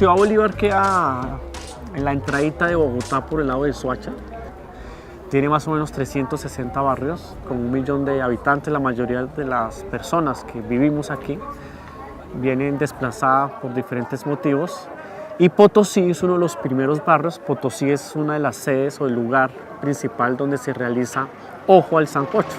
Ciudad Bolívar queda en la entradita de Bogotá por el lado de Soacha. Tiene más o menos 360 barrios con 1 millón de habitantes. La mayoría de las personas que vivimos aquí vienen desplazadas por diferentes motivos. Y Potosí es uno de los primeros barrios. Potosí es una de las sedes o el lugar principal donde se realiza Ojo al Sancocho.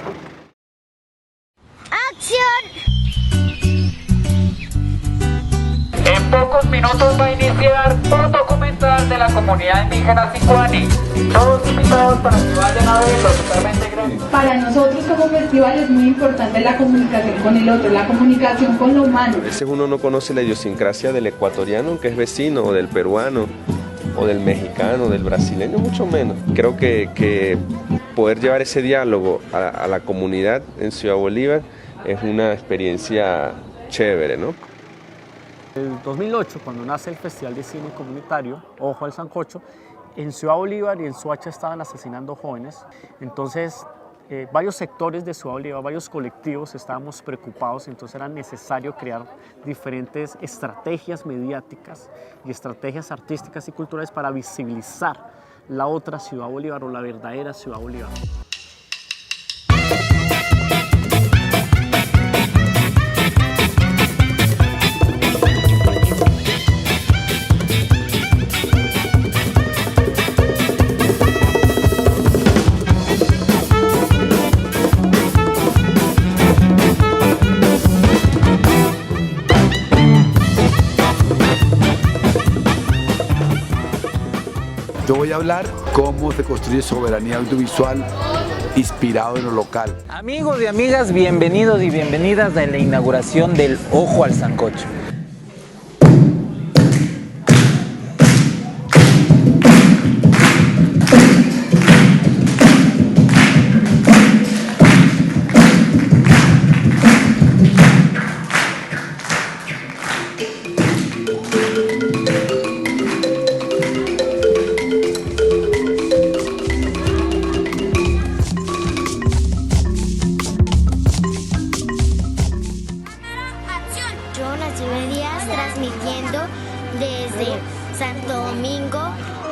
En pocos minutos va a iniciar un documental de la comunidad indígena Sicuani. Todos invitados para que vayan a verlo, totalmente gratis. Para nosotros como festival es muy importante la comunicación con el otro, la comunicación con lo humano. A veces uno no conoce la idiosincrasia del ecuatoriano, que es vecino, o del peruano, o del mexicano, del brasileño, mucho menos. Creo que poder llevar ese diálogo a la comunidad en Ciudad Bolívar es una experiencia chévere, ¿no? En el 2008, cuando nace el Festival de Cine Comunitario, Ojo al Sancocho, en Ciudad Bolívar y en Soacha estaban asesinando jóvenes. Entonces, varios sectores de Ciudad Bolívar, varios colectivos estábamos preocupados, entonces era necesario crear diferentes estrategias mediáticas y estrategias artísticas y culturales para visibilizar la otra Ciudad Bolívar o la verdadera Ciudad Bolívar. Yo voy a hablar cómo se construye soberanía audiovisual inspirado en lo local. Amigos y amigas, bienvenidos y bienvenidas a la inauguración del Ojo al Sancocho. Transmitiendo desde Santo Domingo,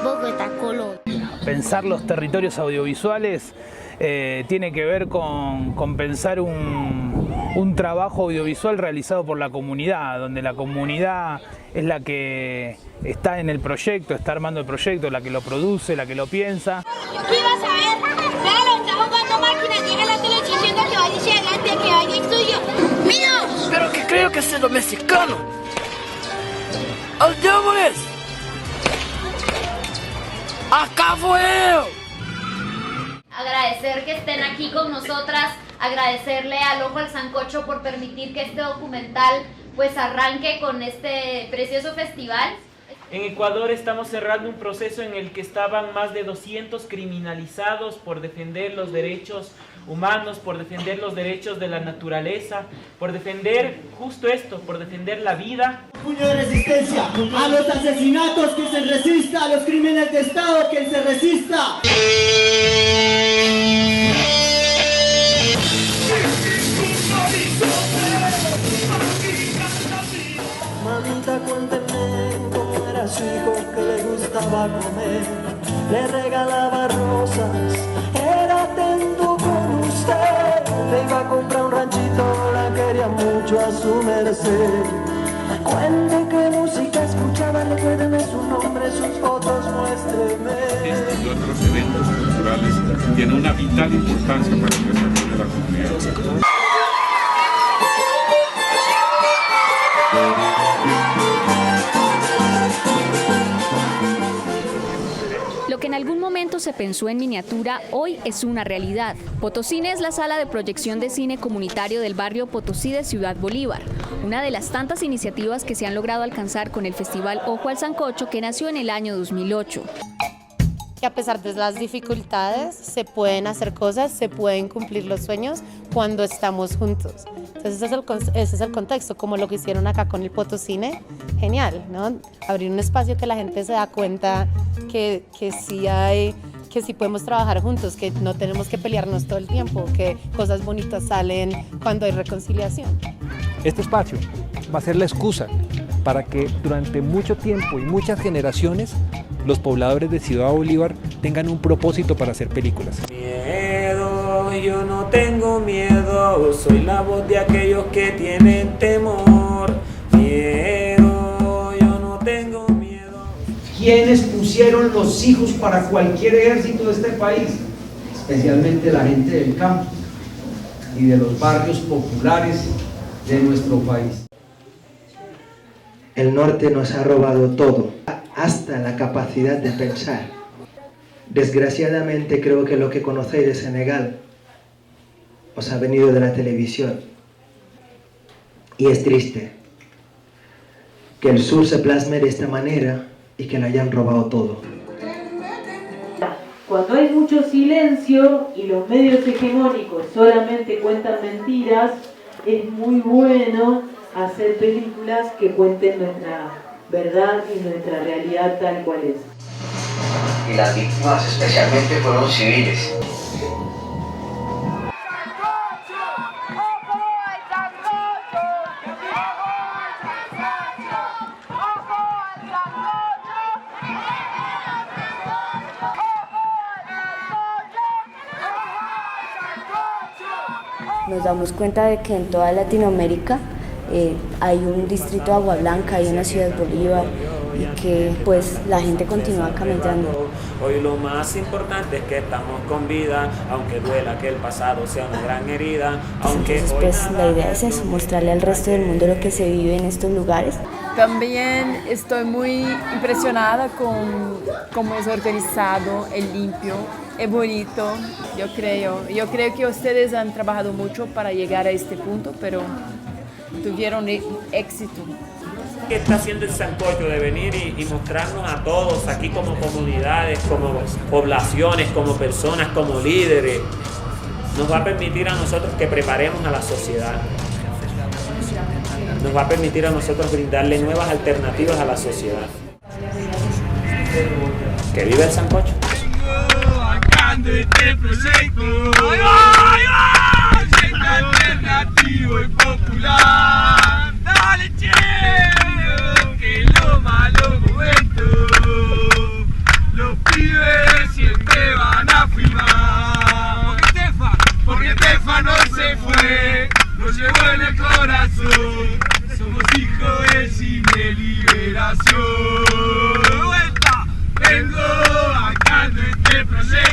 Bogotá, Colombia. Pensar los territorios audiovisuales tiene que ver con pensar un trabajo audiovisual realizado por la comunidad, donde la comunidad es la que está en el proyecto, está armando el proyecto, la que lo produce, la que lo piensa. Ibas a ver, claro, está jugando máquina, llega la tele diciendo que vaya hacia adelante, que vaya estudio. ¡Míos! Pero que creo que es lo mexicano. ¡Aldeámones! ¡Acá fue! Agradecer que estén aquí con nosotras, agradecerle al Ojo al Sancocho por permitir que este documental pues arranque con este precioso festival. En Ecuador estamos cerrando un proceso en el que estaban más de 200 criminalizados por defender los derechos humanos, por defender los derechos de la naturaleza, por defender justo esto, por defender la vida. Puño de resistencia a los asesinatos, que se resista, a los crímenes de Estado, que se resista. Mamita, cuénteme cómo era su hijo, que le gustaba comer, le regalaba rosas, era atento con usted, le iba a comprar un ranchito, la quería mucho a su merced. Cuente qué música escuchaba, recuérdeme su nombre, sus fotos, muéstreme. Este y otros eventos culturales tienen una vital importancia para el desarrollo de la comunidad. Lo que en algún momento se pensó en miniatura, hoy es una realidad. Potoscine es la sala de proyección de cine comunitario del barrio Potosí de Ciudad Bolívar, una de las tantas iniciativas que se han logrado alcanzar con el Festival Ojo al Sancocho, que nació en el año 2008. Que a pesar de las dificultades se pueden hacer cosas, se pueden cumplir los sueños cuando estamos juntos. Entonces ese es el contexto, como lo que hicieron acá con el Potoscine, genial, ¿no? Abrir un espacio que la gente se da cuenta que sí podemos trabajar juntos, que no tenemos que pelearnos todo el tiempo, que cosas bonitas salen cuando hay reconciliación. Este espacio va a ser la excusa para que durante mucho tiempo y muchas generaciones los pobladores de Ciudad Bolívar tengan un propósito para hacer películas. Miedo, yo no tengo miedo, soy la voz de aquellos que tienen temor. Miedo, yo no tengo miedo. ¿Quiénes pusieron los hijos para cualquier ejército de este país? Especialmente la gente del campo y de los barrios populares de nuestro país. El norte nos ha robado todo, hasta la capacidad de pensar. Desgraciadamente creo que lo que conocéis de Senegal os ha venido de la televisión. Y es triste que el sur se plasme de esta manera y que le hayan robado todo. Cuando hay mucho silencio y los medios hegemónicos solamente cuentan mentiras, es muy bueno hacer películas que cuenten nuestra verdad y nuestra realidad tal cual es. Y las víctimas especialmente fueron civiles. Nos damos cuenta de que en toda Latinoamérica hay un distrito de Agua Blanca, hay una ciudad Bolívar y que pues la gente continúa caminando. Hoy lo más importante es que estamos con vida, aunque duela que el pasado sea una gran herida. Entonces pues la idea es eso, mostrarle al resto del mundo lo que se vive en estos lugares. También estoy muy impresionada con cómo es organizado, es limpio, es bonito. Yo creo que ustedes han trabajado mucho para llegar a este punto, pero tuvieron éxito. ¿Qué está haciendo el Sancocho de venir y mostrarnos a todos aquí como comunidades, como poblaciones, como personas, como líderes? Nos va a permitir a nosotros que preparemos a la sociedad. Nos va a permitir a nosotros brindarle nuevas alternativas a la sociedad. ¡Que viva el Sancocho! Este proyecto, proyecto alternativo y popular. Dale, che, que los malos momentos los pibes siempre van a firmar. Porque Tefa no se fue, nos llevó en el corazón. Somos hijos del cine liberación. Vuelta, vengo acá de este proyecto.